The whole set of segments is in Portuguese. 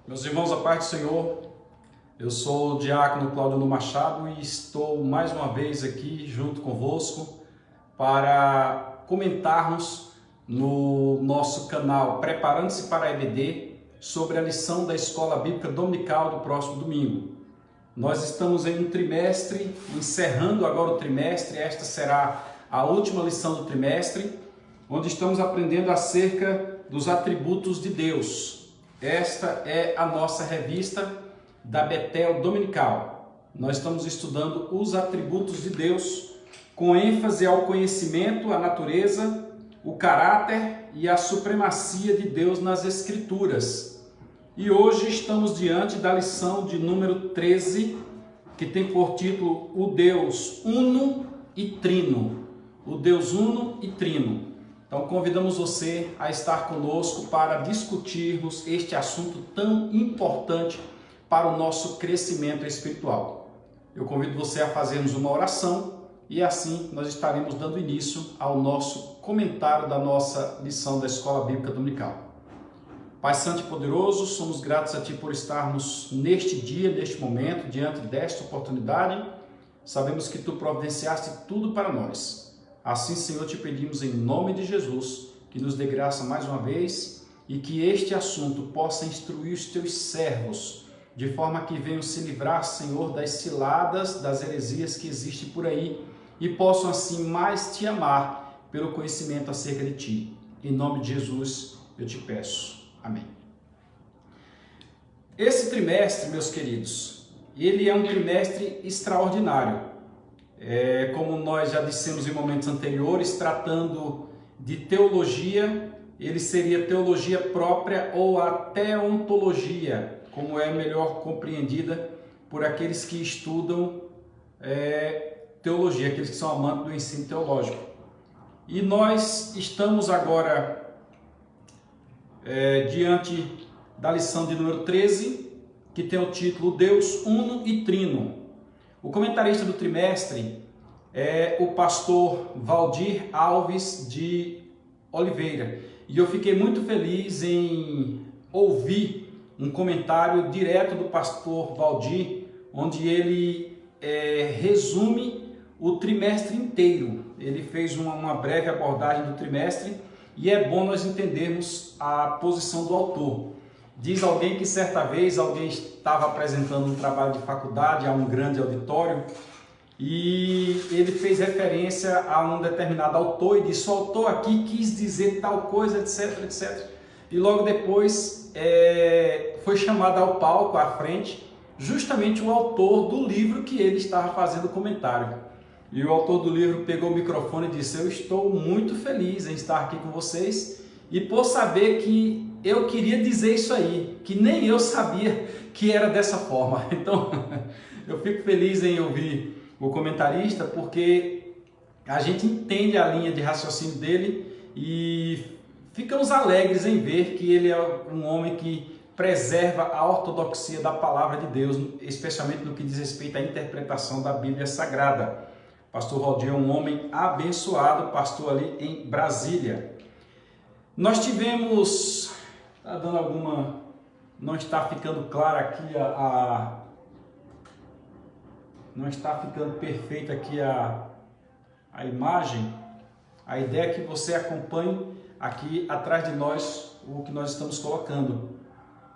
Meus irmãos, a paz do Senhor, eu sou o diácono Claudio Machado e estou mais uma vez aqui junto convosco para comentarmos no nosso canal Preparando-se para a EBD sobre a lição da Escola Bíblica Dominical do próximo domingo. Nós estamos em um trimestre, encerrando agora o trimestre, esta será a última lição do trimestre, onde estamos aprendendo acerca dos atributos de Deus. Esta é a nossa revista da Betel Dominical. Nós estamos estudando os atributos de Deus, com ênfase ao conhecimento, à natureza, o caráter e a supremacia de Deus nas Escrituras. E hoje estamos diante da lição de número 13, que tem por título o Deus Uno e Trino. O Deus Uno e Trino. Então convidamos você a estar conosco para discutirmos este assunto tão importante para o nosso crescimento espiritual. Eu convido você a fazermos uma oração e assim nós estaremos dando início ao nosso comentário da nossa lição da Escola Bíblica Dominical. Pai Santo e Poderoso, somos gratos a Ti por estarmos neste dia, neste momento, diante desta oportunidade. Sabemos que Tu providenciaste tudo para nós. Assim, Senhor, te pedimos em nome de Jesus que nos dê graça mais uma vez e que este assunto possa instruir os teus servos, de forma que venham se livrar, Senhor, das ciladas, das heresias que existem por aí e possam assim mais te amar pelo conhecimento acerca de ti. Em nome de Jesus eu te peço. Amém. Esse trimestre, meus queridos, ele é um trimestre extraordinário. Como nós já dissemos em momentos anteriores, tratando de teologia, ele seria teologia própria ou a teontologia, como é melhor compreendida por aqueles que estudam teologia, aqueles que são amantes do ensino teológico. E nós estamos agora diante da lição de número 13, que tem o título Deus Uno e Trino. O comentarista do trimestre é o pastor Valdir Alves de Oliveira. E eu fiquei muito feliz em ouvir um comentário direto do pastor Valdir, onde ele resume o trimestre inteiro. Ele fez uma breve abordagem do trimestre e é bom nós entendermos a posição do autor. Diz alguém que certa vez alguém estava apresentando um trabalho de faculdade a um grande auditório e ele fez referência a um determinado autor e disse: o autor aqui quis dizer tal coisa, etc, etc. E logo depois foi chamado ao palco, à frente, justamente o autor do livro que ele estava fazendo comentário. E o autor do livro pegou o microfone e disse: eu estou muito feliz em estar aqui com vocês e por saber que eu queria dizer isso aí, que nem eu sabia que era dessa forma. Então, eu fico feliz em ouvir o comentarista, porque a gente entende a linha de raciocínio dele e ficamos alegres em ver que ele é um homem que preserva a ortodoxia da palavra de Deus, especialmente no que diz respeito à interpretação da Bíblia Sagrada. O pastor Valdir é um homem abençoado, pastor ali em Brasília. Nós tivemos... Está dando alguma... Não está ficando clara aqui não está ficando perfeita aqui a imagem. A ideia é que você acompanhe aqui atrás de nós o que nós estamos colocando.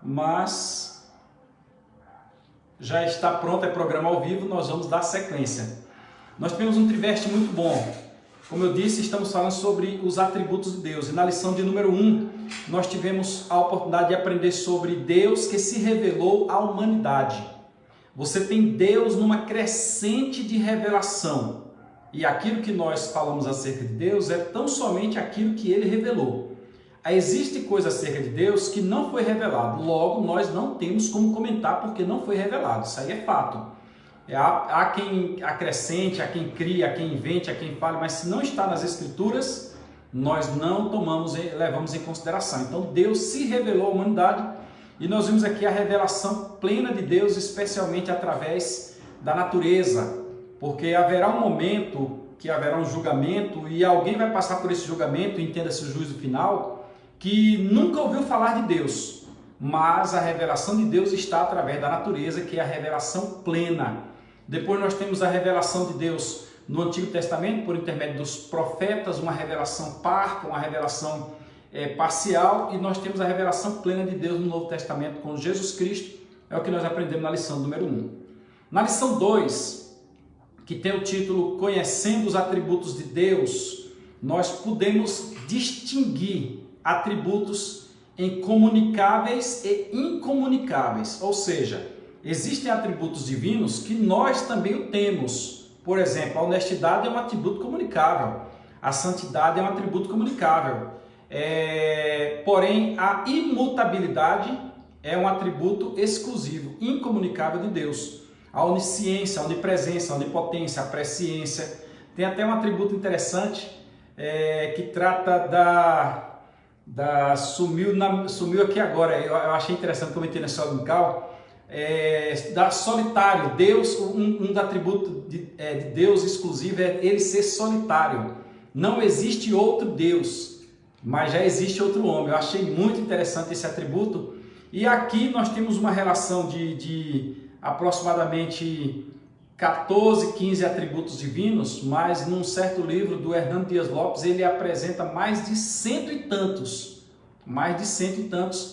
Mas já está pronto, é programa ao vivo, nós vamos dar sequência. Nós temos um trimestre muito bom. Como eu disse, estamos falando sobre os atributos de Deus. E na lição de número 1, nós tivemos a oportunidade de aprender sobre Deus que se revelou à humanidade. Você tem Deus numa crescente de revelação. E aquilo que nós falamos acerca de Deus é tão somente aquilo que Ele revelou. Existe coisa acerca de Deus que não foi revelado. Logo, nós não temos como comentar porque não foi revelado. Isso aí é fato. Há quem acrescente, há quem crie, há quem invente, há quem fale, mas se não está nas Escrituras, nós não levamos em consideração. Então Deus se revelou à humanidade e nós vimos aqui a revelação plena de Deus, especialmente através da natureza, porque haverá um momento que haverá um julgamento e alguém vai passar por esse julgamento, entenda-se o juízo final, que nunca ouviu falar de Deus, mas a revelação de Deus está através da natureza, que é a revelação plena. Depois nós temos a revelação de Deus no Antigo Testamento, por intermédio dos profetas, uma revelação parca, uma revelação parcial, e nós temos a revelação plena de Deus no Novo Testamento com Jesus Cristo. É o que nós aprendemos na lição número 1. Na lição 2, que tem o título Conhecendo os Atributos de Deus, nós podemos distinguir atributos em comunicáveis e incomunicáveis, ou seja, existem atributos divinos que nós também o temos. Por exemplo, a honestidade é um atributo comunicável, a santidade é um atributo comunicável, porém a imutabilidade é um atributo exclusivo, incomunicável de Deus. A onisciência, a onipresença, a onipotência, a presciência. Tem até um atributo interessante que trata sumiu aqui agora, eu achei interessante, comentei na escola dominical, da solitário. Deus, um atributo de Deus exclusivo é ele ser solitário. Não existe outro Deus, mas já existe outro homem. Eu achei muito interessante esse atributo. E aqui nós temos uma relação de aproximadamente 14, 15 atributos divinos, mas num certo livro do Hernando Dias Lopes ele apresenta mais de cento e tantos.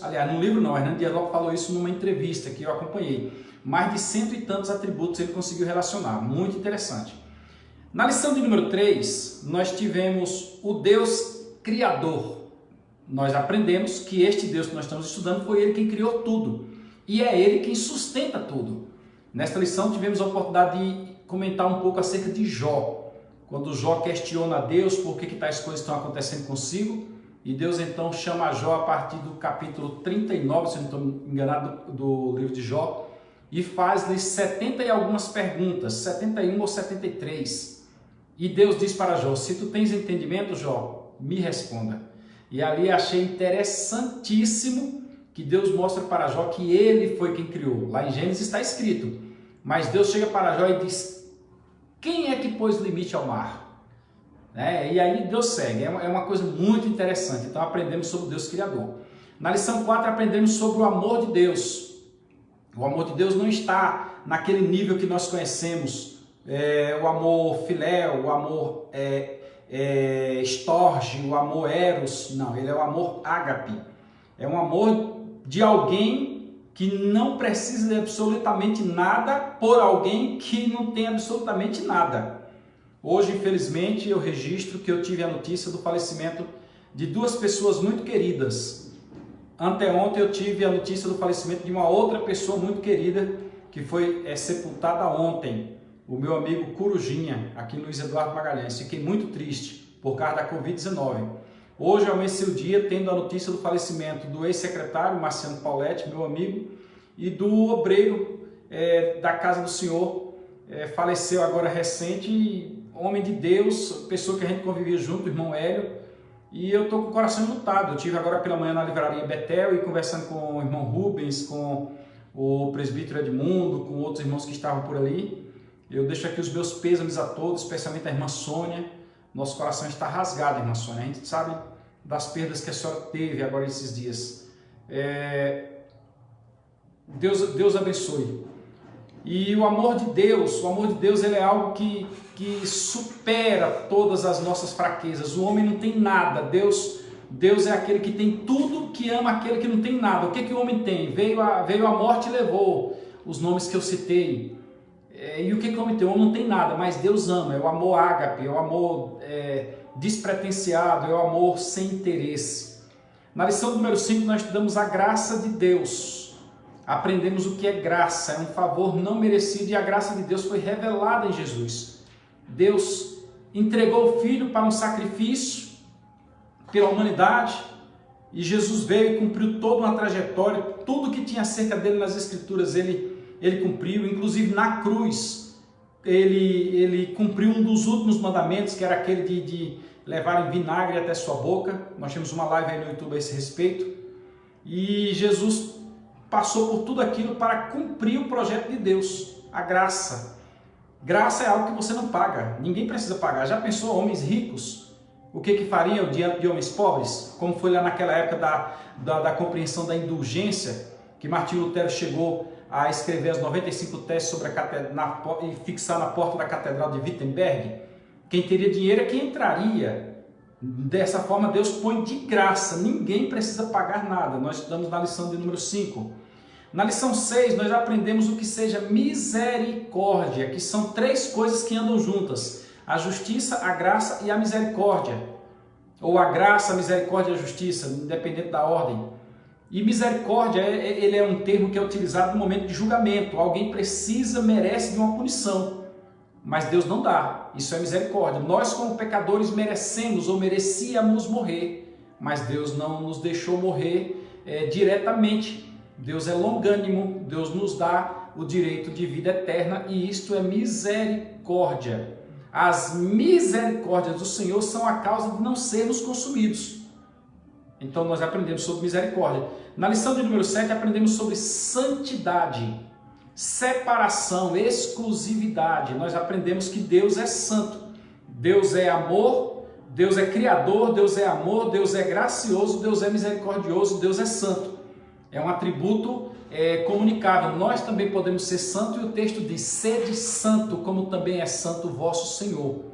Aliás, no livro não, Hernando Dias Lopes falou isso numa entrevista que eu acompanhei. Mais de cento e tantos atributos ele conseguiu relacionar, muito interessante. Na lição de número 3, nós tivemos o Deus Criador. Nós aprendemos que este Deus que nós estamos estudando foi Ele quem criou tudo. E é Ele quem sustenta tudo. Nesta lição tivemos a oportunidade de comentar um pouco acerca de Jó. Quando Jó questiona a Deus por que tais coisas estão acontecendo consigo. E Deus então chama Jó a partir do capítulo 39, se não estou enganado, do livro de Jó. E faz-lhe 70 e algumas perguntas, 71 ou 73. E Deus diz para Jó: se tu tens entendimento, Jó, me responda. E ali achei interessantíssimo que Deus mostra para Jó que ele foi quem criou. Lá em Gênesis está escrito. Mas Deus chega para Jó e diz: quem é que pôs limite ao mar? E aí Deus segue. É uma coisa muito interessante. Então aprendemos sobre o Deus Criador. Na lição 4 aprendemos sobre o amor de Deus. O amor de Deus não está naquele nível que nós conhecemos. O amor filéu, o amor estorge, o amor eros. Não, ele é o amor ágape. É um amor de alguém que não precisa de absolutamente nada por alguém que não tem absolutamente nada. Hoje, infelizmente, eu registro que eu tive a notícia do falecimento de duas pessoas muito queridas. Anteontem eu tive a notícia do falecimento de uma outra pessoa muito querida que foi sepultada ontem, o meu amigo Corujinha, aqui em Luiz Eduardo Magalhães. Fiquei muito triste por causa da Covid-19. Hoje eu amanheci o dia tendo a notícia do falecimento do ex-secretário Marciano Pauletti, meu amigo, e do obreiro da Casa do Senhor, faleceu agora recente, homem de Deus, pessoa que a gente convivia junto, o irmão Hélio, e eu estou com o coração lutado. Eu estive agora pela manhã na livraria Betel e conversando com o irmão Rubens, com o presbítero Edmundo, com outros irmãos que estavam por ali. Eu deixo aqui os meus pêsames a todos, especialmente a irmã Sônia. Nosso coração está rasgado, irmã Sônia. A gente sabe das perdas que a senhora teve agora esses dias. Deus abençoe. E o amor de Deus ele é algo que supera todas as nossas fraquezas. O homem não tem nada. Deus é aquele que tem tudo, que ama aquele que não tem nada. O que o homem tem? Veio a morte e levou os nomes que eu citei. E o que o homem tem? O homem não tem nada, mas Deus ama. É o amor ágape, é o amor despretensiado, é o amor sem interesse. Na lição número 5 nós estudamos a graça de Deus. Aprendemos o que é graça, é um favor não merecido, e a graça de Deus foi revelada em Jesus. Deus entregou o Filho para um sacrifício pela humanidade, e Jesus veio e cumpriu toda uma trajetória, tudo que tinha acerca dele nas Escrituras ele cumpriu, inclusive na cruz, ele cumpriu um dos últimos mandamentos, que era aquele de levar vinagre até sua boca. Nós temos uma live aí no YouTube a esse respeito, e Jesus passou por tudo aquilo para cumprir o projeto de Deus, a graça. Graça é algo que você não paga, ninguém precisa pagar. Já pensou homens ricos o que fariam diante de homens pobres? Como foi lá naquela época da compreensão da indulgência, que Martinho Lutero chegou a escrever as 95 teses sobre e fixar na porta da Catedral de Wittenberg? Quem teria dinheiro é quem entraria. Dessa forma, Deus põe de graça, ninguém precisa pagar nada. Nós estudamos na lição de número 5. Na lição 6, nós aprendemos o que seja misericórdia, que são 3 coisas que andam juntas: a justiça, a graça e a misericórdia. Ou a graça, a misericórdia e a justiça, independente da ordem. E misericórdia, ele é um termo que é utilizado no momento de julgamento. Alguém precisa, merece de uma punição, mas Deus não dá. Isso é misericórdia. Nós, como pecadores, merecemos ou merecíamos morrer, mas Deus não nos deixou morrer diretamente. Deus é longânimo, Deus nos dá o direito de vida eterna e isto é misericórdia. As misericórdias do Senhor são a causa de não sermos consumidos. Então nós aprendemos sobre misericórdia. Na lição de número 7 aprendemos sobre santidade, separação, exclusividade. Nós aprendemos que Deus é santo, Deus é amor, Deus é criador, Deus é amor, Deus é gracioso, Deus é misericordioso, Deus é santo. É um atributo comunicável. Nós também podemos ser santos e o texto diz: sede santo, como também é santo o vosso Senhor.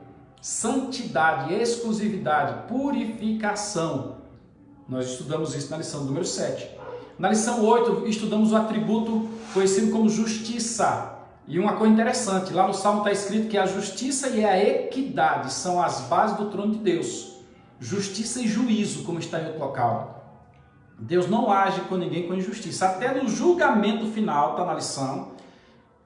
Santidade, exclusividade, purificação. Nós estudamos isso na lição número 7. Na lição 8, estudamos o atributo conhecido como justiça. E uma coisa interessante, lá no Salmo está escrito que a justiça e a equidade são as bases do trono de Deus. Justiça e juízo, como está em outro local. Deus não age com ninguém com injustiça. Até no julgamento final, está na lição,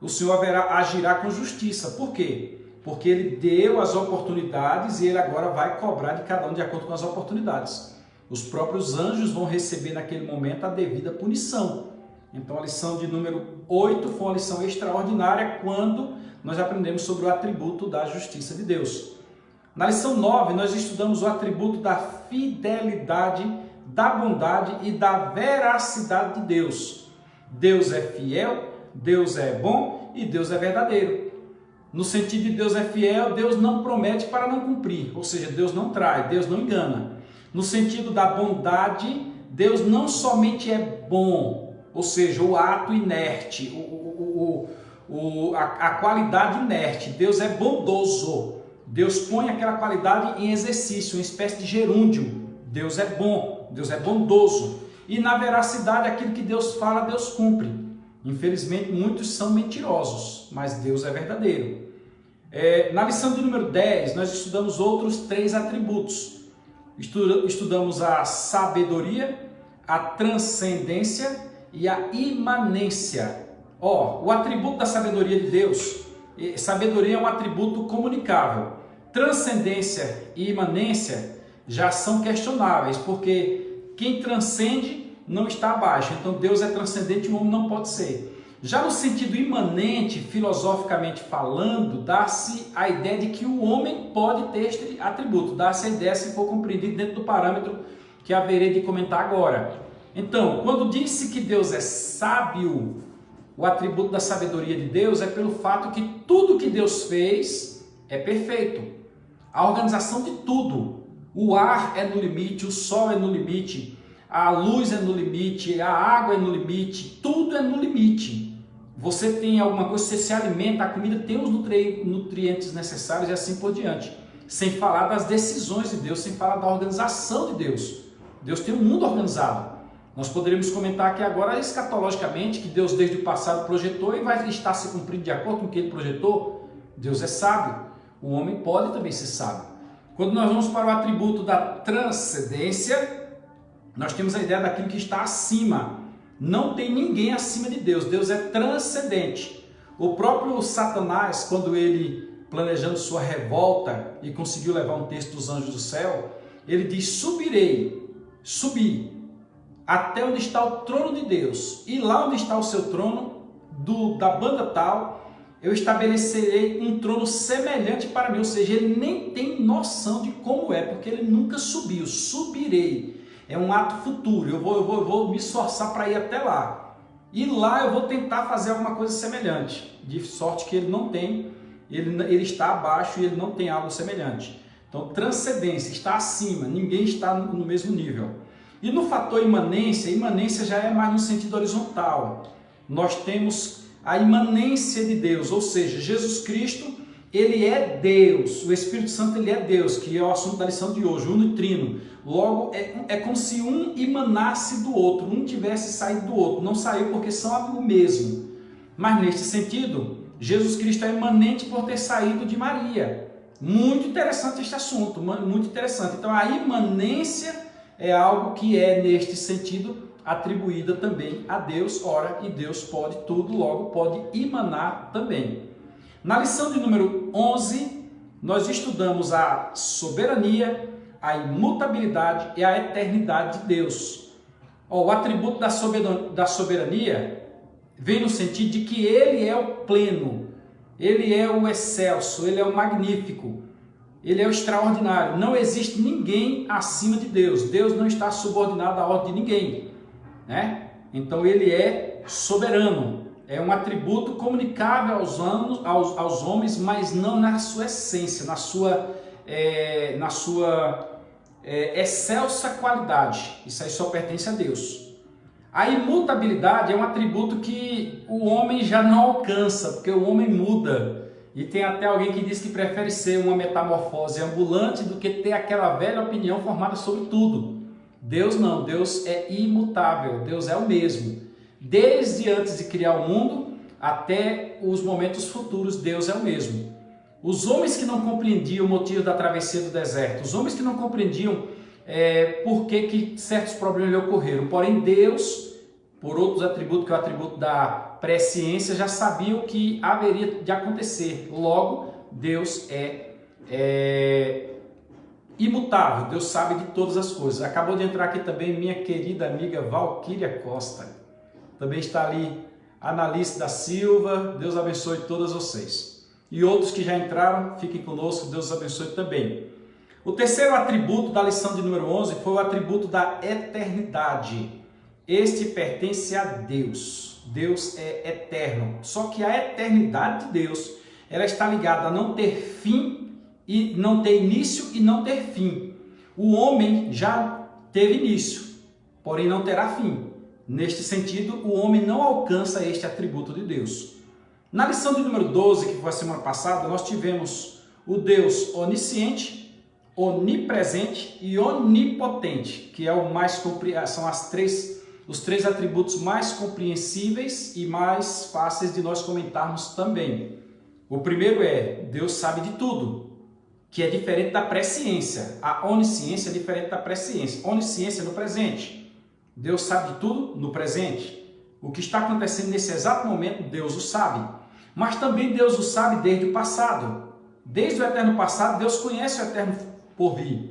o Senhor agirá com justiça. Por quê? Porque Ele deu as oportunidades e Ele agora vai cobrar de cada um de acordo com as oportunidades. Os próprios anjos vão receber naquele momento a devida punição. Então a lição de número 8 foi uma lição extraordinária quando nós aprendemos sobre o atributo da justiça de Deus. Na lição 9 nós estudamos o atributo da fidelidade, da bondade e da veracidade de Deus. Deus é fiel, Deus é bom e Deus é verdadeiro. No sentido de Deus é fiel, Deus não promete para não cumprir, ou seja, Deus não trai, Deus não engana. No sentido da bondade, Deus não somente é bom, ou seja, o ato inerte, a qualidade inerte, Deus é bondoso. Deus põe aquela qualidade em exercício, uma espécie de gerúndio. Deus é bom, Deus é bondoso. E na veracidade, aquilo que Deus fala, Deus cumpre. Infelizmente, muitos são mentirosos, mas Deus é verdadeiro. Na lição de número 10, nós estudamos outros 3 atributos. Estudamos a sabedoria, a transcendência e a imanência. O atributo da sabedoria de Deus, sabedoria é um atributo comunicável. Transcendência e imanência já são questionáveis, porque quem transcende não está abaixo. Então Deus é transcendente e o homem não pode ser. Já no sentido imanente, filosoficamente falando, dá-se a ideia de que o homem pode ter este atributo. Dá-se a ideia se for compreendido dentro do parâmetro que haverei de comentar agora. Então, quando disse que Deus é sábio, o atributo da sabedoria de Deus é pelo fato que tudo que Deus fez é perfeito. A organização de tudo. O ar é no limite, o sol é no limite, a luz é no limite, a água é no limite, tudo é no limite. Você tem alguma coisa, você se alimenta, a comida tem os nutrientes necessários e assim por diante. Sem falar das decisões de Deus, sem falar da organização de Deus. Deus tem um mundo organizado. Nós poderíamos comentar aqui agora escatologicamente que Deus desde o passado projetou e vai estar se cumprindo de acordo com o que Ele projetou. Deus é sábio. O homem pode também ser sábio. Quando nós vamos para o atributo da transcendência, nós temos a ideia daquilo que está acima. Não tem ninguém acima de Deus. Deus é transcendente. O próprio Satanás, quando ele, planejando sua revolta e conseguiu levar um texto dos anjos do céu, ele diz: subi até onde está o trono de Deus, e lá onde está o seu trono, da banda tal, eu estabelecerei um trono semelhante para mim. Ou seja, ele nem tem noção de como é, porque ele nunca subiu. Subirei. É um ato futuro, eu vou me esforçar para ir até lá. E lá eu vou tentar fazer alguma coisa semelhante, de sorte que ele não tem, ele está abaixo e ele não tem algo semelhante. Então, transcendência, está acima, ninguém está no mesmo nível. E no fator imanência, imanência já é mais no sentido horizontal. Nós temos a imanência de Deus, ou seja, Jesus Cristo, ele é Deus, o Espírito Santo ele é Deus, que é o assunto da lição de hoje, uno e trino. Logo, é como se um emanasse do outro, um tivesse saído do outro, não saiu porque são o mesmo. Mas neste sentido, Jesus Cristo é imanente por ter saído de Maria. Muito interessante este assunto, muito interessante. Então a imanência é algo que é neste sentido atribuída também a Deus, ora, e Deus pode tudo, logo pode emanar também. Na lição de número 11, nós estudamos a soberania, a imutabilidade e a eternidade de Deus. O atributo da soberania vem no sentido de que ele é o pleno, ele é o excelso, ele é o magnífico, ele é o extraordinário. Não existe ninguém acima de Deus. Deus não está subordinado à ordem de ninguém, né? Então ele é soberano. É um atributo comunicável aos homens, mas não na sua essência, na sua excelsa qualidade. Isso aí só pertence a Deus. A imutabilidade é um atributo que o homem já não alcança, porque o homem muda. E tem até alguém que diz que prefere ser uma metamorfose ambulante do que ter aquela velha opinião formada sobre tudo. Deus não, Deus é imutável, Deus é o mesmo. Desde antes de criar o mundo até os momentos futuros, Deus é o mesmo. Os homens que não compreendiam o motivo da travessia do deserto, os homens que não compreendiam por que certos problemas lhe ocorreram, porém Deus, por outros atributos, que é o atributo da presciência, já sabia o que haveria de acontecer. Logo, Deus é imutável, Deus sabe de todas as coisas. Acabou de entrar aqui também minha querida amiga Valquíria Costa. Também está ali Analice da Silva, Deus abençoe todas vocês. E outros que já entraram, fiquem conosco, Deus abençoe também. O terceiro atributo da lição de número 11 foi o atributo da eternidade. Este pertence a Deus. Deus é eterno. Só que a eternidade de Deus, ela está ligada a não ter fim e não ter início e não ter fim. O homem já teve início, porém não terá fim. Neste sentido, o homem não alcança este atributo de Deus. Na lição de número 12, que foi a semana passada, nós tivemos o Deus onisciente, onipresente e onipotente, que é são os três atributos mais compreensíveis e mais fáceis de nós comentarmos também. O primeiro é, Deus sabe de tudo, que é diferente da presciência. A onisciência é diferente da presciência. Onisciência no presente. Deus sabe de tudo no presente. O que está acontecendo nesse exato momento, Deus o sabe. Mas também Deus o sabe desde o passado. Desde o eterno passado, Deus conhece o eterno porvir.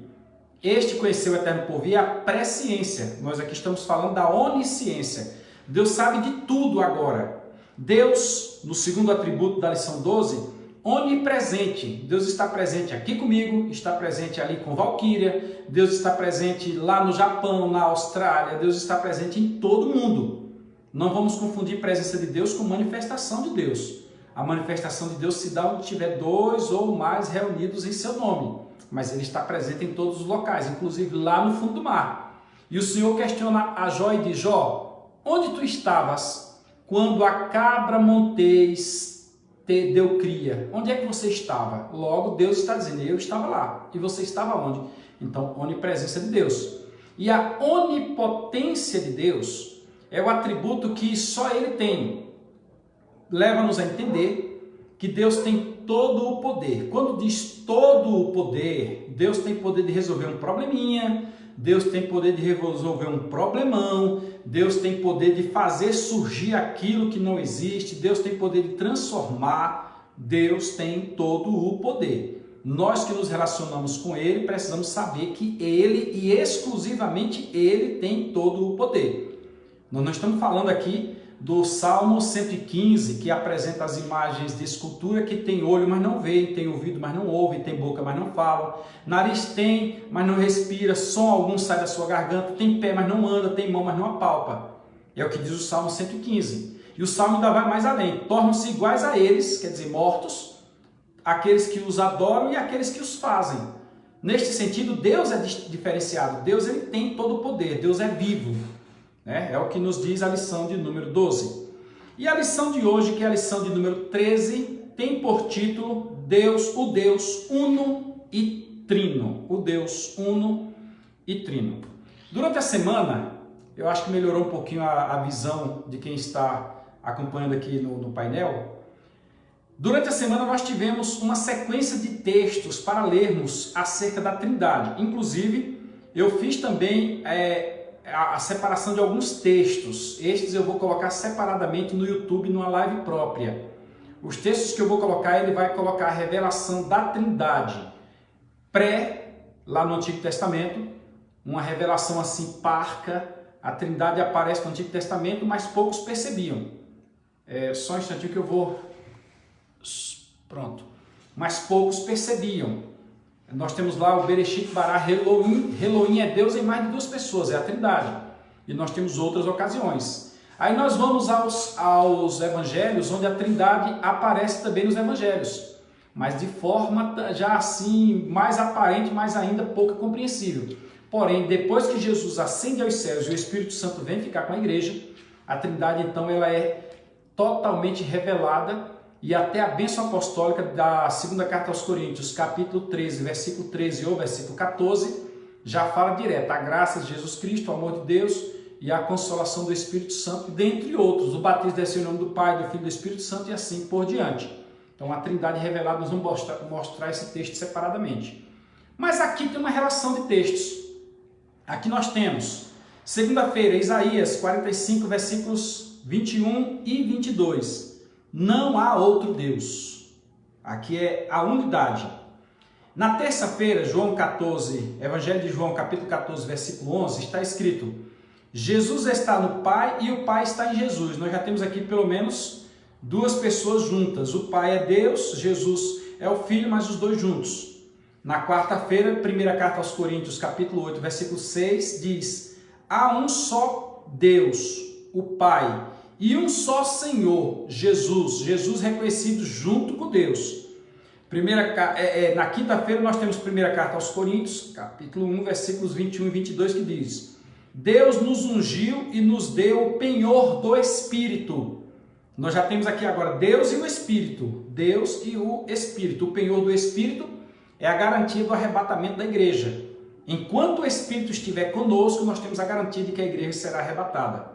Este conhecer o eterno porvir é a presciência. Nós aqui estamos falando da onisciência. Deus sabe de tudo agora. Deus, no segundo atributo da lição 12, onipresente. Deus está presente aqui comigo, está presente ali com Valquíria, Deus está presente lá no Japão, na Austrália, Deus está presente em todo mundo. Não vamos confundir presença de Deus com manifestação de Deus. A manifestação de Deus se dá onde tiver dois ou mais reunidos em seu nome, mas Ele está presente em todos os locais, inclusive lá no fundo do mar. E o Senhor questiona a Jó e diz: Jó, onde tu estavas quando a cabra montês te deu cria? Onde é que você estava? Logo, Deus está dizendo, eu estava lá. E você estava onde? Então, onipresença de Deus. E a onipotência de Deus é o atributo que só Ele tem. Leva-nos a entender que Deus tem todo o poder. Quando diz todo o poder, Deus tem poder de resolver um probleminha, Deus tem poder de resolver um problemão, Deus tem poder de fazer surgir aquilo que não existe, Deus tem poder de transformar, Deus tem todo o poder. Nós que nos relacionamos com Ele, precisamos saber que Ele e exclusivamente Ele tem todo o poder. Nós não estamos falando aqui do Salmo 115, que apresenta as imagens de escultura que tem olho, mas não vê, tem ouvido, mas não ouve, tem boca, mas não fala, nariz tem, mas não respira, som algum sai da sua garganta, tem pé, mas não anda, tem mão, mas não apalpa. É o que diz o Salmo 115. E o Salmo ainda vai mais além, tornam-se iguais a eles, quer dizer, mortos, aqueles que os adoram e aqueles que os fazem. Neste sentido, Deus é diferenciado. Deus ele tem todo o poder. Deus é vivo. Né? É o que nos diz a lição de número 12. E a lição de hoje, que é a lição de número 13, tem por título Deus, o Deus uno e trino. O Deus uno e trino. Durante a semana, eu acho que melhorou um pouquinho a visão de quem está acompanhando aqui no painel. Durante a semana nós tivemos uma sequência de textos para lermos acerca da Trindade. Inclusive, eu fiz também a separação de alguns textos. Estes eu vou colocar separadamente no YouTube, numa live própria. Os textos que eu vou colocar, ele vai colocar a revelação da Trindade lá no Antigo Testamento, uma revelação assim parca. A Trindade aparece no Antigo Testamento, mas poucos percebiam. Só um instantinho que eu vou... Pronto. Mas poucos percebiam. Nós temos lá o Bereshit bara Elohim. Elohim é Deus em mais de duas pessoas, é a Trindade. E nós temos outras ocasiões. Aí nós vamos aos evangelhos, onde a Trindade aparece também nos evangelhos. Mas de forma já assim, mais aparente, mas ainda pouco compreensível. Porém, depois que Jesus ascende aos céus e o Espírito Santo vem ficar com a igreja, a Trindade então ela é totalmente revelada. E até a bênção apostólica da segunda carta aos Coríntios, capítulo 13, versículo 13 ou versículo 14, já fala direto: a graça de Jesus Cristo, o amor de Deus e a consolação do Espírito Santo, dentre outros. O batismo deve ser em nome do Pai, do Filho e do Espírito Santo e assim por diante. Então a Trindade revelada, nós vamos mostrar esse texto separadamente. Mas aqui tem uma relação de textos. Aqui nós temos, segunda-feira, Isaías 45, versículos 21 e 22. Não há outro Deus. Aqui é a unidade. Na terça-feira, João 14, Evangelho de João, capítulo 14, versículo 11, está escrito: Jesus está no Pai e o Pai está em Jesus. Nós já temos aqui pelo menos duas pessoas juntas. O Pai é Deus, Jesus é o Filho, mas os dois juntos. Na quarta-feira, primeira carta aos Coríntios, capítulo 8, versículo 6, diz: há um só Deus, o Pai, e um só Senhor, Jesus. Jesus reconhecido junto com Deus. Na quinta-feira nós temos primeira carta aos Coríntios, capítulo 1, versículos 21 e 22, que diz: Deus nos ungiu e nos deu o penhor do Espírito. Nós já temos aqui agora Deus e o Espírito. Deus e o Espírito. O penhor do Espírito é a garantia do arrebatamento da igreja. Enquanto o Espírito estiver conosco, nós temos a garantia de que a igreja será arrebatada.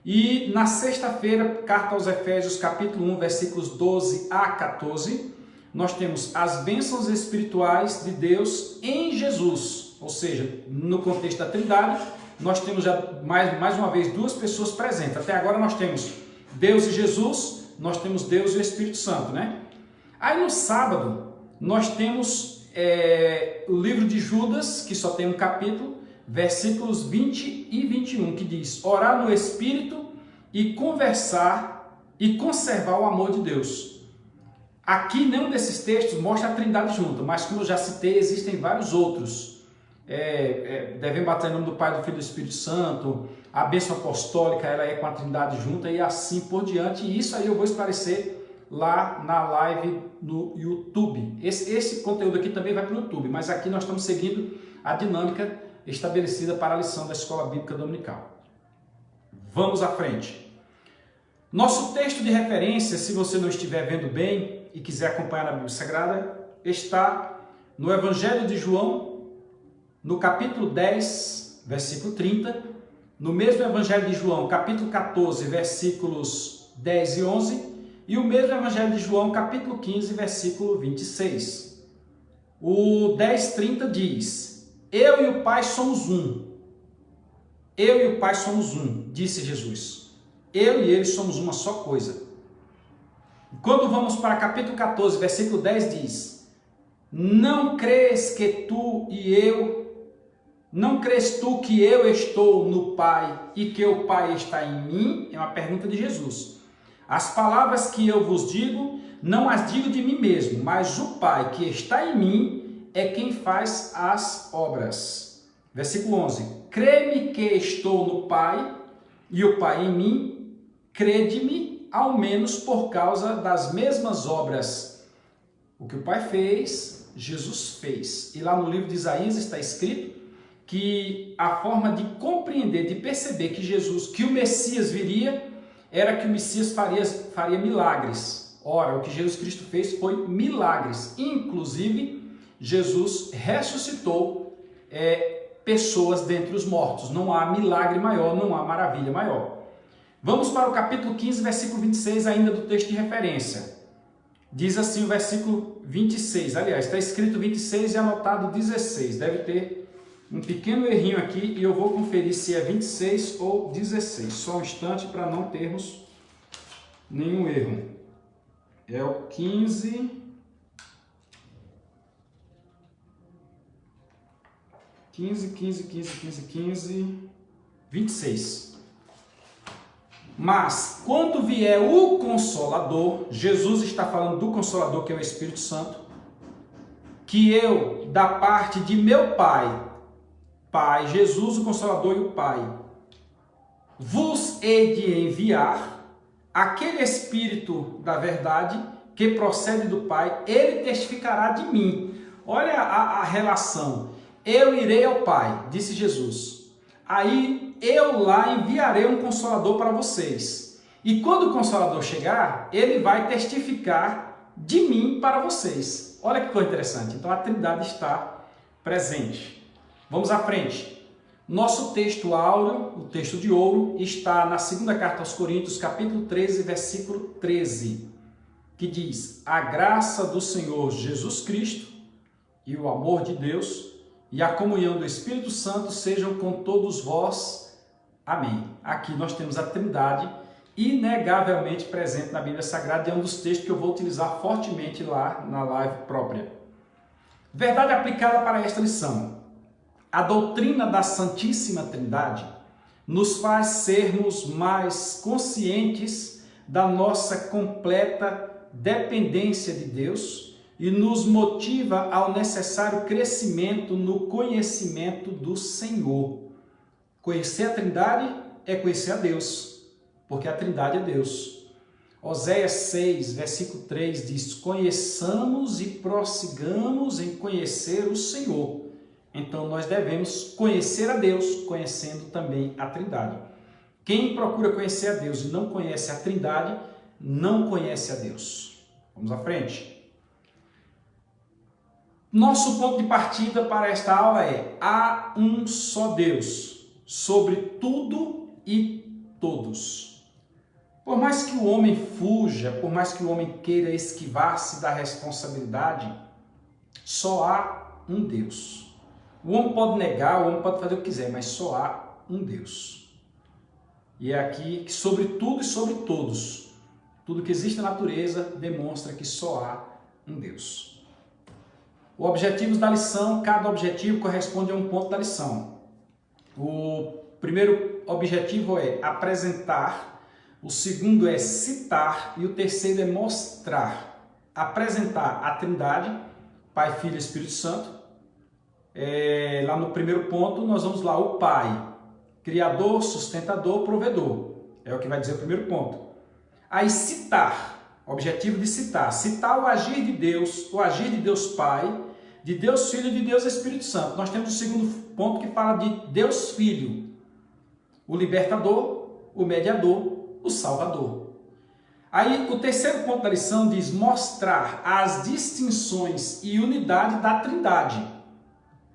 E na sexta-feira, carta aos Efésios, capítulo 1, versículos 12 a 14, nós temos as bênçãos espirituais de Deus em Jesus. Ou seja, no contexto da Trindade, nós temos já mais uma vez duas pessoas presentes. Até agora nós temos Deus e Jesus, nós temos Deus e o Espírito Santo, né? Aí no sábado, nós temos o livro de Judas, que só tem um capítulo, versículos 20 e 21, que diz: orar no Espírito e conversar e conservar o amor de Deus. Aqui nenhum desses textos mostra a Trindade junta, mas como eu já citei, existem vários outros. Devem bater em nome do Pai, do Filho e do Espírito Santo. A bênção apostólica ela é com a Trindade junta e assim por diante. E isso aí eu vou esclarecer lá na live no YouTube. Esse conteúdo aqui também vai para o YouTube, mas aqui nós estamos seguindo a dinâmica estabelecida para a lição da Escola Bíblica Dominical. Vamos à frente. Nosso texto de referência, se você não estiver vendo bem e quiser acompanhar na Bíblia Sagrada, está no Evangelho de João, no capítulo 10, versículo 30, no mesmo Evangelho de João, capítulo 14, versículos 10 e 11, e o mesmo Evangelho de João, capítulo 15, versículo 26. O 10:30 diz: eu e o Pai somos um. Eu e o Pai somos um, disse Jesus. Eu e ele somos uma só coisa. Quando vamos para capítulo 14, versículo 10 diz: não crês que tu e eu, não crês tu que eu estou no Pai e que o Pai está em mim? É uma pergunta de Jesus. As palavras que eu vos digo, não as digo de mim mesmo, mas o Pai que está em mim é quem faz as obras. Versículo 11. Crê-me que estou no Pai e o Pai em mim, crede-me ao menos por causa das mesmas obras. O que o Pai fez, Jesus fez. E lá no livro de Isaías está escrito que a forma de compreender, de perceber que o Messias viria, era que o Messias faria milagres. Ora, o que Jesus Cristo fez foi milagres. Inclusive, Jesus ressuscitou pessoas dentre os mortos. Não há milagre maior, não há maravilha maior. Vamos para o capítulo 15, versículo 26, ainda do texto de referência. Diz assim o versículo 26. Aliás, está escrito 26 e anotado 16. Deve ter um pequeno errinho aqui e eu vou conferir se é 26 ou 16. Só um instante para não termos nenhum erro. É o 15... 26. Mas, quando vier o Consolador, Jesus está falando do Consolador, que é o Espírito Santo, que eu, da parte de meu Pai, Jesus, o Consolador e o Pai, vos hei de enviar, aquele Espírito da verdade, que procede do Pai, ele testificará de mim. Olha a relação. Eu irei ao Pai, disse Jesus. Aí eu lá enviarei um Consolador para vocês. E quando o Consolador chegar, ele vai testificar de mim para vocês. Olha que coisa interessante. Então a Trindade está presente. Vamos à frente. Nosso texto áureo, o texto de ouro, está na segunda carta aos Coríntios, capítulo 13, versículo 13, que diz: a graça do Senhor Jesus Cristo e o amor de Deus e a comunhão do Espírito Santo sejam com todos vós. Amém. Aqui nós temos a Trindade inegavelmente presente na Bíblia Sagrada e é um dos textos que eu vou utilizar fortemente lá na live própria. Verdade aplicada para esta lição. A doutrina da Santíssima Trindade nos faz sermos mais conscientes da nossa completa dependência de Deus e nos motiva ao necessário crescimento no conhecimento do Senhor. Conhecer a Trindade é conhecer a Deus, porque a Trindade é Deus. Oséias 6, versículo 3 diz: conheçamos e prossigamos em conhecer o Senhor. Então nós devemos conhecer a Deus, conhecendo também a Trindade. Quem procura conhecer a Deus e não conhece a Trindade, não conhece a Deus. Vamos à frente. Nosso ponto de partida para esta aula é: há um só Deus, sobre tudo e todos. Por mais que o homem fuja, por mais que o homem queira esquivar-se da responsabilidade, só há um Deus. O homem pode negar, o homem pode fazer o que quiser, mas só há um Deus. E é aqui que sobre tudo e sobre todos, tudo que existe na natureza demonstra que só há um Deus. Os objetivos da lição, cada objetivo corresponde a um ponto da lição. O primeiro objetivo é apresentar, o segundo é citar e o terceiro é mostrar. Apresentar a Trindade, Pai, Filho e Espírito Santo. Lá no primeiro ponto nós vamos lá, o Pai, Criador, Sustentador, Provedor. É o que vai dizer o primeiro ponto. Aí citar, objetivo de citar o agir de Deus Pai, de Deus Filho e de Deus Espírito Santo. Nós temos o segundo ponto que fala de Deus Filho, o libertador, o mediador, o salvador. Aí o terceiro ponto da lição diz mostrar as distinções e unidade da Trindade.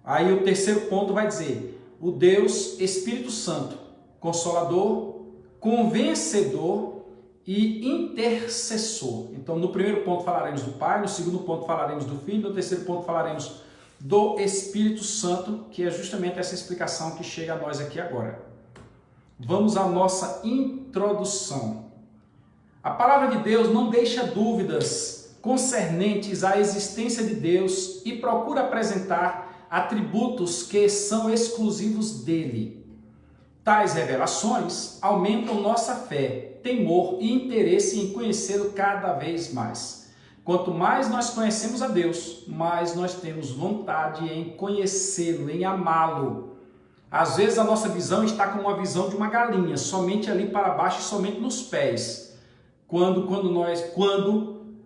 Aí o terceiro ponto vai dizer o Deus Espírito Santo, Consolador, Convencedor e Intercessor. Então no primeiro ponto falaremos do Pai, no segundo ponto falaremos do Filho, no terceiro ponto falaremos do Espírito Santo, que é justamente essa explicação que chega a nós aqui agora. Vamos à nossa introdução. A palavra de Deus não deixa dúvidas concernentes à existência de Deus e procura apresentar atributos que são exclusivos dele. Tais revelações aumentam nossa fé, temor e interesse em conhecê-lo cada vez mais. Quanto mais nós conhecemos a Deus, mais nós temos vontade em conhecê-lo, em amá-lo. Às vezes a nossa visão está como uma visão de uma galinha, somente ali para baixo e somente nos pés. Quando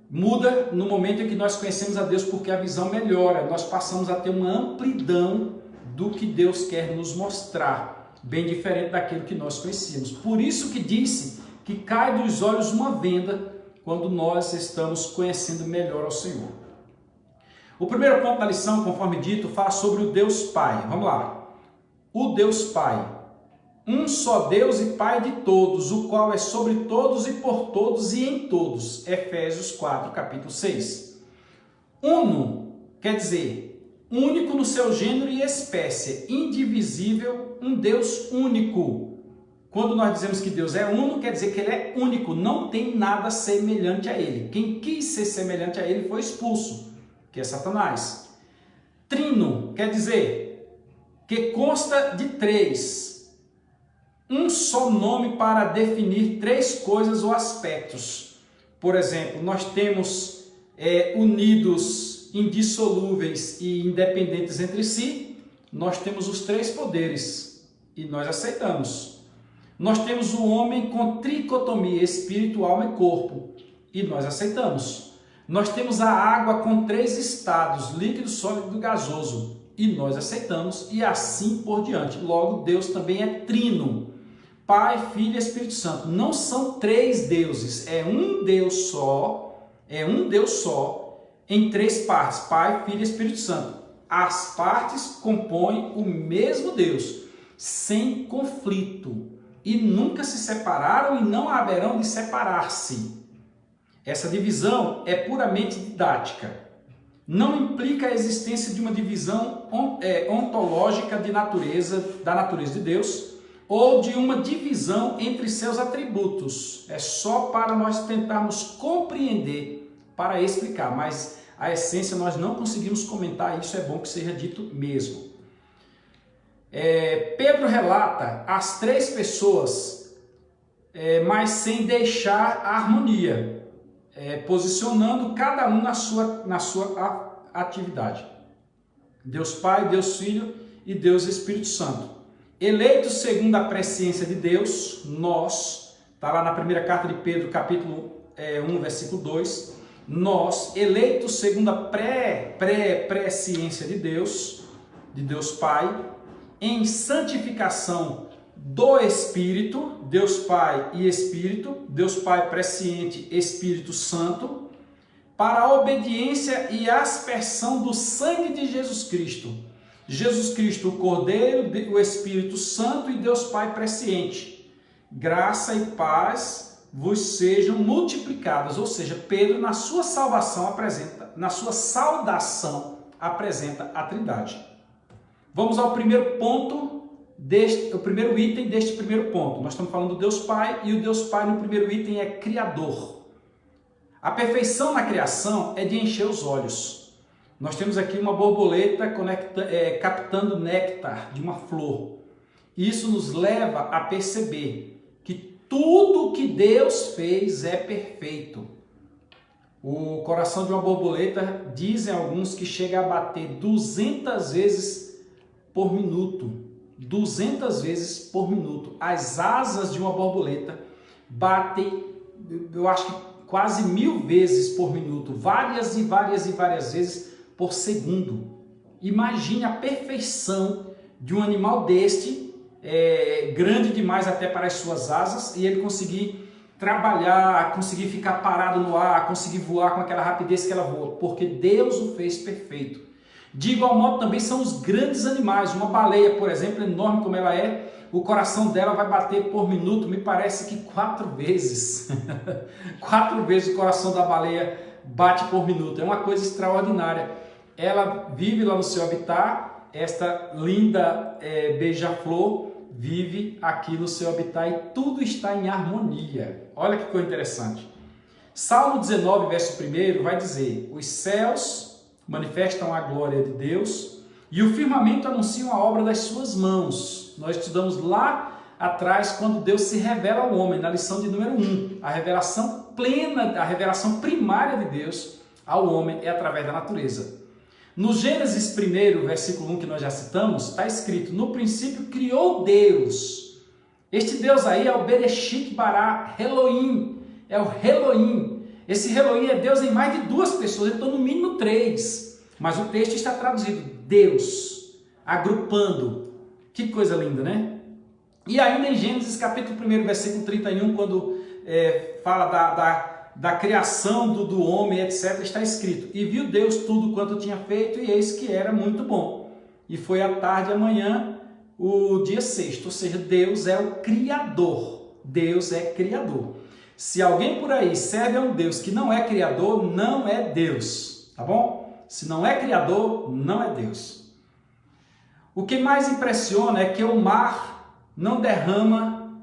Muda no momento em que nós conhecemos a Deus, porque a visão melhora, nós passamos a ter uma amplidão do que Deus quer nos mostrar, bem diferente daquilo que nós conhecíamos. Por isso que disse que cai dos olhos uma venda quando nós estamos conhecendo melhor ao Senhor. O primeiro ponto da lição, conforme dito, fala sobre o Deus Pai. Vamos lá. O Deus Pai. Um só Deus e Pai de todos, o qual é sobre todos e por todos e em todos. Efésios 4, capítulo 6. Uno quer dizer único no seu gênero e espécie, indivisível, um Deus único. Quando nós dizemos que Deus é uno, quer dizer que Ele é único, não tem nada semelhante a Ele. Quem quis ser semelhante a Ele foi expulso, que é Satanás. Trino quer dizer que consta de três. Um só nome para definir três coisas ou aspectos. Por exemplo, nós temos unidos, indissolúveis e independentes entre si. Nós temos os três poderes e nós aceitamos. Nós temos o homem com tricotomia, espírito, alma e corpo, e nós aceitamos. Nós temos a água com três estados, líquido, sólido e gasoso, e nós aceitamos, e assim por diante. Logo, Deus também é trino. Pai, Filho e Espírito Santo. Não são três deuses, é um Deus só, em três partes, Pai, Filho e Espírito Santo. As partes compõem o mesmo Deus, sem conflito, e nunca se separaram e não haverão de separar-se. Essa divisão é puramente didática. Não implica a existência de uma divisão ontológica da natureza de Deus, ou de uma divisão entre seus atributos. É só para nós tentarmos compreender, para explicar, mas a essência nós não conseguimos comentar, isso é bom que seja dito mesmo. Pedro relata as três pessoas, mas sem deixar a harmonia, posicionando cada um na sua atividade. Deus Pai, Deus Filho e Deus Espírito Santo. Eleitos segundo a presciência de Deus, nós, está lá na primeira carta de Pedro, capítulo 1, versículo 2, nós, eleitos segundo a presciência de Deus Pai, em santificação do Espírito, Deus Pai e Espírito, Deus Pai presciente, Espírito Santo, para a obediência e aspersão do sangue de Jesus Cristo. Jesus Cristo, o Cordeiro, o Espírito Santo e Deus Pai presciente. Graça e paz vos sejam multiplicadas. Ou seja, Pedro, na sua saudação apresenta a Trindade. Vamos ao primeiro ponto, o primeiro item deste primeiro ponto. Nós estamos falando do Deus Pai, e o Deus Pai no primeiro item é Criador. A perfeição na criação é de encher os olhos. Nós temos aqui uma borboleta captando néctar de uma flor. Isso nos leva a perceber que tudo que Deus fez é perfeito. O coração de uma borboleta, dizem alguns, que chega a bater 200 vezes por minuto. 200 vezes por minuto. As asas de uma borboleta batem, eu acho que quase 1000 vezes por minuto. Várias e várias e várias vezes por segundo. Imagine a perfeição de um animal deste, grande demais até para as suas asas, e ele conseguir trabalhar, conseguir ficar parado no ar, conseguir voar com aquela rapidez que ela voa, porque Deus o fez perfeito. De igual modo também são os grandes animais. Uma baleia, por exemplo, enorme como ela é, o coração dela vai bater por minuto, me parece que 4 vezes. 4 vezes o coração da baleia bate por minuto. É uma coisa extraordinária. Ela vive lá no seu habitat, esta linda beija-flor vive aqui no seu habitat, e tudo está em harmonia. Olha que coisa interessante. Salmo 19, verso 1 vai dizer: os céus manifestam a glória de Deus e o firmamento anunciam a obra das suas mãos. Nós estudamos lá atrás quando Deus se revela ao homem, na lição de número 1. A revelação plena, a revelação primária de Deus ao homem é através da natureza. No Gênesis 1, versículo 1, que nós já citamos, está escrito: no princípio criou Deus. Este Deus aí é o Bereshit bara Elohim, é o Elohim. Esse Elohim é Deus em mais de duas pessoas, então no mínimo três. Mas o texto está traduzido Deus, agrupando. Que coisa linda, né? E ainda em Gênesis capítulo 1, versículo 31, quando fala da criação do homem, etc., está escrito: e viu Deus tudo quanto tinha feito, e eis que era muito bom. E foi à tarde e amanhã o dia sexto, ou seja, Deus é o Criador. Deus é Criador. Se alguém por aí serve a um Deus que não é Criador, não é Deus, tá bom? Se não é Criador, não é Deus. O que mais impressiona é que o mar não derrama,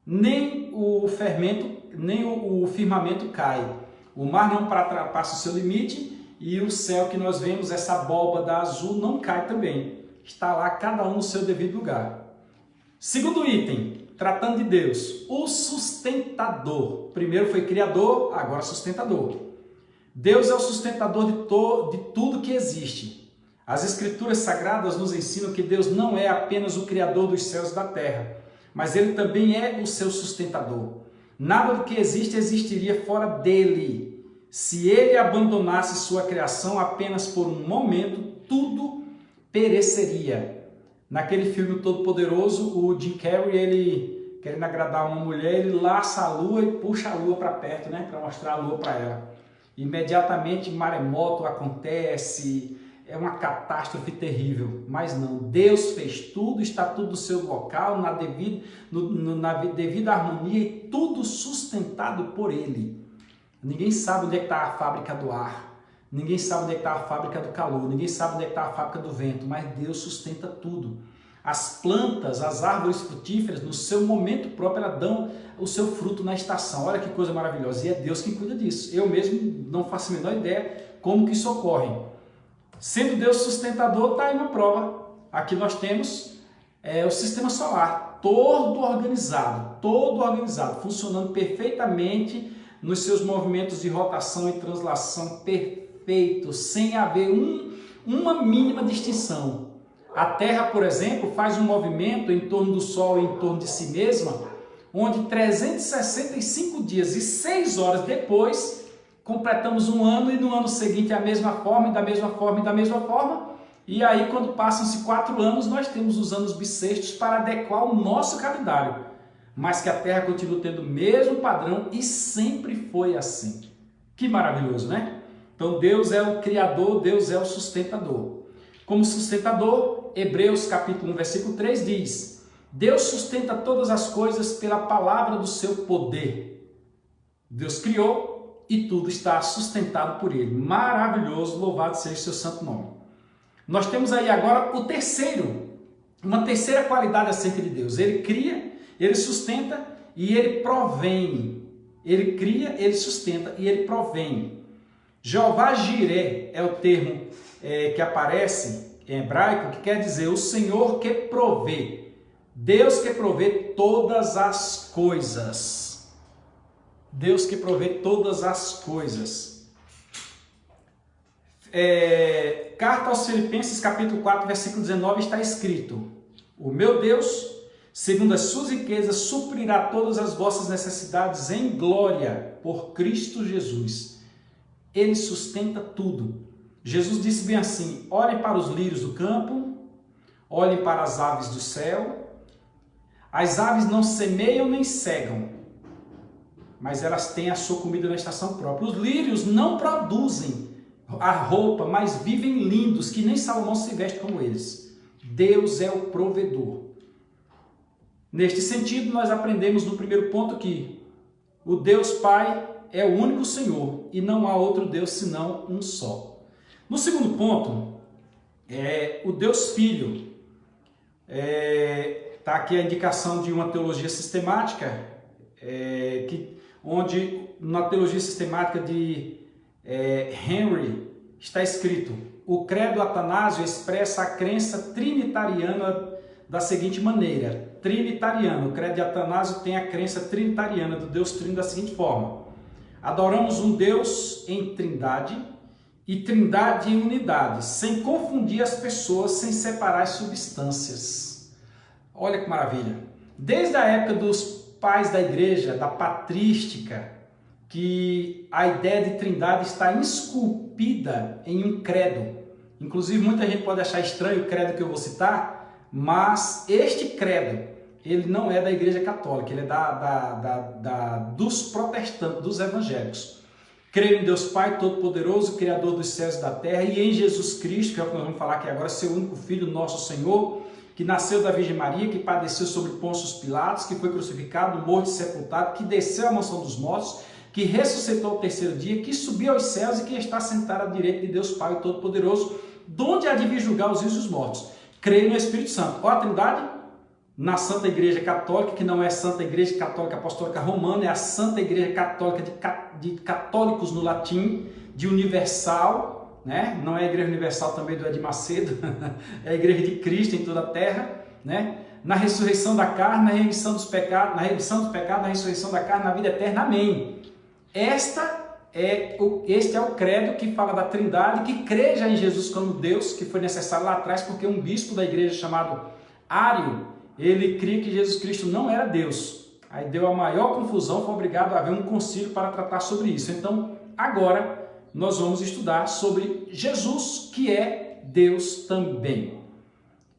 nem o fermento, nem o firmamento cai. O mar não ultrapassa o seu limite e o céu que nós vemos, essa abóbada azul, não cai também. Está lá cada um no seu devido lugar. Segundo item, tratando de Deus, o sustentador. Primeiro foi criador, agora sustentador. Deus é o sustentador de tudo que existe. As escrituras sagradas nos ensinam que Deus não é apenas o criador dos céus e da terra, mas Ele também é o seu sustentador. Nada do que existe existiria fora dele. Se Ele abandonasse sua criação apenas por um momento, tudo pereceria. Naquele filme Todo-Poderoso, o Jim Carrey, ele querendo agradar uma mulher, ele laça a lua e puxa a lua para perto, né, para mostrar a lua para ela. Imediatamente maremoto acontece, é uma catástrofe terrível. Mas não, Deus fez tudo, está tudo no seu local, na devida harmonia e tudo sustentado por Ele. Ninguém sabe onde é que está a fábrica do ar. Ninguém sabe onde é que está a fábrica do calor, ninguém sabe onde é que está a fábrica do vento, mas Deus sustenta tudo. As plantas, as árvores frutíferas, no seu momento próprio, elas dão o seu fruto na estação. Olha que coisa maravilhosa, e é Deus quem cuida disso. Eu mesmo não faço a menor ideia como que isso ocorre. Sendo Deus sustentador, está aí uma prova. Aqui nós temos o sistema solar, todo organizado, funcionando perfeitamente nos seus movimentos de rotação e translação perfeitos, sem haver uma mínima distinção. A Terra, por exemplo, faz um movimento em torno do Sol e em torno de si mesma, onde 365 dias e 6 horas depois, completamos um ano e no ano seguinte a mesma forma, e da mesma forma, e da mesma forma. E aí, quando passam-se 4 anos, nós temos os anos bissextos para adequar o nosso calendário. Mas que a Terra continua tendo o mesmo padrão e sempre foi assim. Que maravilhoso, né? Então Deus é o Criador, Deus é o sustentador. Como sustentador, Hebreus capítulo 1, versículo 3 diz: Deus sustenta todas as coisas pela palavra do seu poder. Deus criou e tudo está sustentado por Ele. Maravilhoso, louvado seja o seu santo nome. Nós temos aí agora uma terceira qualidade acerca de Deus. Ele cria, Ele sustenta e Ele provém. Ele cria, Ele sustenta e Ele provém. Jeová Jiré é o termo que aparece em hebraico, que quer dizer o Senhor que provê. Deus que provê todas as coisas. Deus que provê todas as coisas. Carta aos Filipenses, capítulo 4, versículo 19, está escrito: o meu Deus, segundo as suas riquezas, suprirá todas as vossas necessidades em glória por Cristo Jesus. Ele sustenta tudo. Jesus disse bem assim: olhem para os lírios do campo, olhem para as aves do céu. As aves não semeiam nem cegam, mas elas têm a sua comida na estação própria. Os lírios não produzem a roupa, mas vivem lindos, que nem Salomão se veste como eles. Deus é o provedor. Neste sentido, nós aprendemos no primeiro ponto que o Deus Pai é o único Senhor e não há outro Deus senão um só. No segundo ponto, o Deus Filho. Está aqui a indicação de uma teologia sistemática, onde na teologia sistemática de Henry está escrito: o credo atanásio expressa a crença trinitariana da seguinte maneira. Trinitariano, o credo de Atanásio tem a crença trinitariana do Deus Trino da seguinte forma: adoramos um Deus em trindade e trindade em unidade, sem confundir as pessoas, sem separar as substâncias. Olha que maravilha! Desde a época dos pais da igreja, da patrística, que a ideia de trindade está esculpida em um credo. Inclusive, muita gente pode achar estranho o credo que eu vou citar, mas este credo, ele não é da Igreja Católica, ele é dos protestantes, dos evangélicos. Creio em Deus Pai Todo-Poderoso, Criador dos céus e da terra, e em Jesus Cristo, que é o que nós vamos falar aqui agora, seu único Filho, nosso Senhor, que nasceu da Virgem Maria, que padeceu sobre Pôncio Pilatos, que foi crucificado, morto e sepultado, que desceu à mansão dos mortos, que ressuscitou ao terceiro dia, que subiu aos céus e que está sentado à direita de Deus Pai Todo-Poderoso, donde há de vir julgar os vivos e os mortos. Creio no Espírito Santo. Ó a Trindade, na Santa Igreja Católica, que não é Santa Igreja Católica Apostólica Romana, é a Santa Igreja Católica de católicos no latim, de universal, né? Não é a Igreja Universal também do Edir Macedo, é a Igreja de Cristo em toda a terra, né? Na ressurreição da carne, na remissão dos pecados, na ressurreição da carne, na vida eterna. Amém. Este é o credo que fala da Trindade, que crê já em Jesus como Deus, que foi necessário lá atrás, porque um bispo da igreja chamado Ário, ele cria que Jesus Cristo não era Deus. Aí deu a maior confusão, foi obrigado a haver um concílio para tratar sobre isso. Então, agora, nós vamos estudar sobre Jesus, que é Deus também.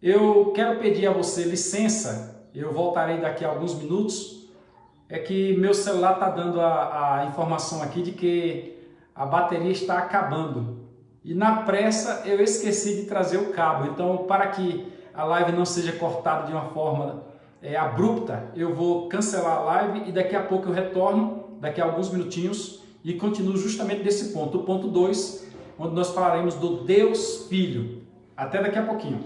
Eu quero pedir a você licença, eu voltarei daqui a alguns minutos. É que meu celular está dando a informação aqui de que a bateria está acabando. E na pressa eu esqueci de trazer o cabo. Então, para que a live não seja cortada de uma forma abrupta, eu vou cancelar a live e daqui a pouco eu retorno, daqui a alguns minutinhos, e continuo justamente desse ponto, o ponto 2, onde nós falaremos do Deus Filho. Até daqui a pouquinho.